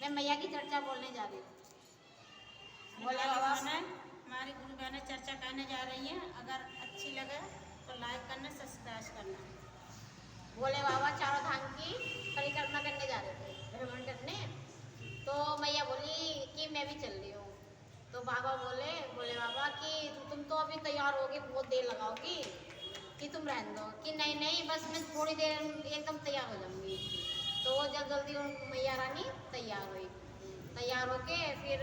मैं मैया की चर्चा बोलने जा रही हूँ। बोले बाबा हमारी गुरु बहनें चर्चा करने जा रही हैं। अगर अच्छी लगे तो लाइक करना, सब्सक्राइब करना। भोले बाबा चारों धाम की परिक्रमा करने जा रहे थे, भ्रमण करने। तो मैया बोली कि मैं भी चल रही हूँ। तो बाबा बोले भोले बाबा कि तुम तो अभी तैयार होगे, बहुत देर लगाओगी, कि तुम रहने दो। कि नहीं नहीं, बस मैं थोड़ी देर एकदम तैयार हो जाऊंगी। तो वो जब जल्दी मैया रानी तैयार हुई, तैयार होके फिर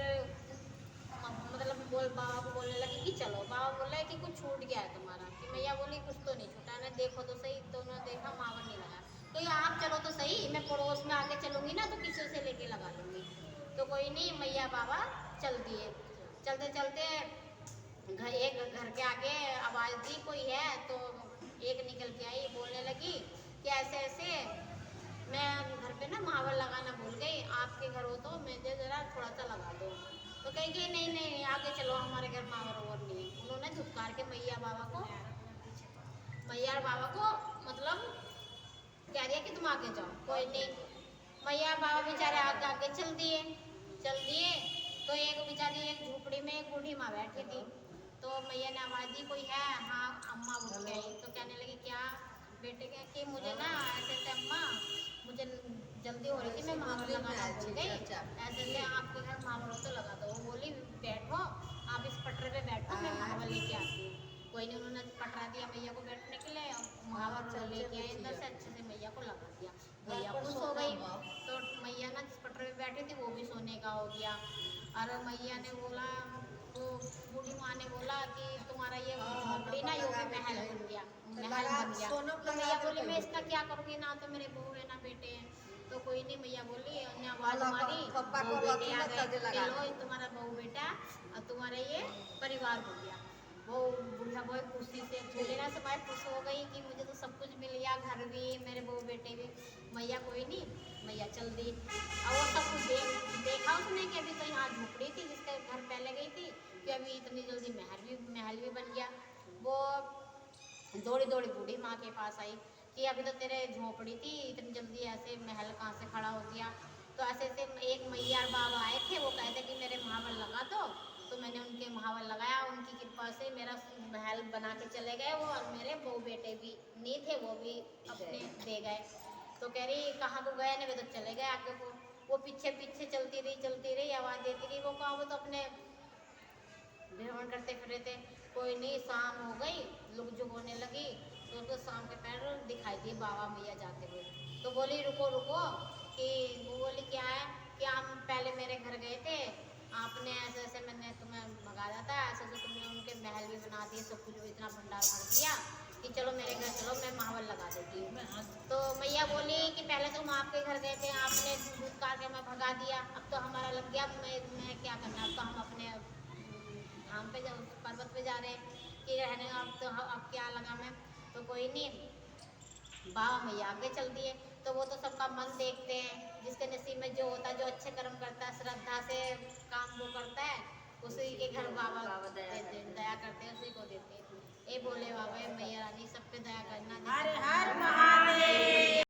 मतलब बाबा को बोलने लगी कि चलो। बाबा बोले कि कुछ छूट गया है तुम्हारा। कि मैया बोली कुछ तो नहीं छूटा ना, देखो तो सही। तो उन्होंने देखा, मावर नहीं लगा। तो ये आप चलो तो सही, मैं पड़ोस में आगे चलूंगी ना तो किसी से लेके लगा लूंगी। तो कोई नहीं, मैया बाबा चल दिए। चलते चलते एक घर के आगे आवाज दी कोई है। तो एक निकल के आई, बोलने लगी कि ऐसे ऐसे मैं घर पे ना महावर लगाना भूल गई, आपके घर हो तो मुझे जरा थोड़ा सा लगा दो। तो कहेगी नहीं नहीं, आगे चलो, हमारे घर महावर और नहीं है। उन्होंने धुपकार के मैया बाबा को मतलब कह दिया कि तुम आगे जाओ। कोई नहीं, मैया बाबा बेचारे आगे आगे चल दिए। तो एक बेचारी एक झोपड़ी में एक बूढ़ी माँ बैठी थी। तो मैया ने आवाज दी कोई है? हाँ अम्मा उठ गई। तो कहने लगी क्या बेटे क्या कि मुझे ना ऐसे ऐसे अम्मा, मुझे जल्दी हो रही थी, मैं महावर लगाना भूल गई। ऐसे ऐसे आपके घर महावर हो तो लगा दो। वो बोली बैठो, आप इस पटरे पे बैठो, मैं महावर लेके आती हूँ। कोई नहीं, उन्होंने पटरा दिया मैया को बैठने के लिए। महावर लेके आए अंदर से, अच्छे से मैया को लगा दिया। मैया खुश हो गई। तो मैया ना जिस पटरे पे बैठी थी वो भी सोने का हो गया। और मैया ने बोला, वो बूढ़ी माँ ने बोला कि तुम्हारा ये झोपड़ी ना यो भी महल बन गया, महल बन गया। तो मैया बोली मैं इसका क्या करूँगी, ना तो मेरे बहू है ना बेटे हैं। तो कोई नहीं, मैया बोली, आवाज मारी, बहू बेटे आ गए, लो तुम्हारा बहू बेटा और तुम्हारा ये परिवार हो गया। वो बुढ़िया बहुत खुशी से मेरा समय खुश हो गई कि मुझे तो सब कुछ मिल गया, घर भी, मेरे बहू बेटे भी। मैया कोई नहीं, मैया चल दी। और वो सब कुछ देखा उसने कि अभी तो यहाँ झोपड़ी थी जिसके घर पहले गई थी, कि अभी इतनी जल्दी महल भी बन गया। वो दौड़ी दौड़ी बूढ़ी माँ के पास आई कि अभी तो तेरे झोपड़ी थी, इतनी जल्दी ऐसे महल कहाँ से खड़ा हो गया। तो ऐसे ऐसे एक मैया बाबा आए थे, वो कहते कि मेरे महावर लगा दो। तो मैंने उनके महावर लगाया, उनकी कृपा से मेरा महल बना के चले गए वो। और मेरे बहू बेटे भी नहीं थे, वो भी अपने दे गए। तो कह रही कहाँ को गए? नहीं, वे तो चले गए आगे को। वो पीछे पीछे चलती रही, आवाज़ देती रही। वो कहाँ, वो तो अपने भ्रमण करते फिर थे। कोई नहीं, शाम हो गई, लुक जुग होने लगी। तो उसको शाम के पैर दिखाई दिए बाबा मैया जाते हुए। तो बोली रुको रुको, कि वो बोली क्या है कि हम पहले मेरे घर गए थे, आपने ऐसे ऐसे मैंने तुम्हें भगाया था, ऐसे ऐसे तुमने उनके महल भी बना दिए, सब कुछ इतना भंडार भर दिया कि चलो मेरे घर चलो, मैं महावर लगा देती हूँ। तो मैया बोली कि पहले तो हम आपके घर गए थे, आपने दूध काट के मैं भगा दिया, अब तो हमारा लग गया, मैं क्या करना, अब तो हम अपने धाम पे पर्वत पे जा रहे हैं कि रहने, अब तो अब क्या लगा मैं। तो कोई नहीं, बाबा मैया आगे चल दिए। तो वो तो सबका मन देखते हैं, जिसके नसीब में जो होता है, जो अच्छे कर्म करता है, श्रद्धा से काम वो करता है, उसी के घर बाबा दया करते हैं, उसी को देते हैं। ये बोले बाबा मैया रानी सब पे दया करना। हर हर महादेव।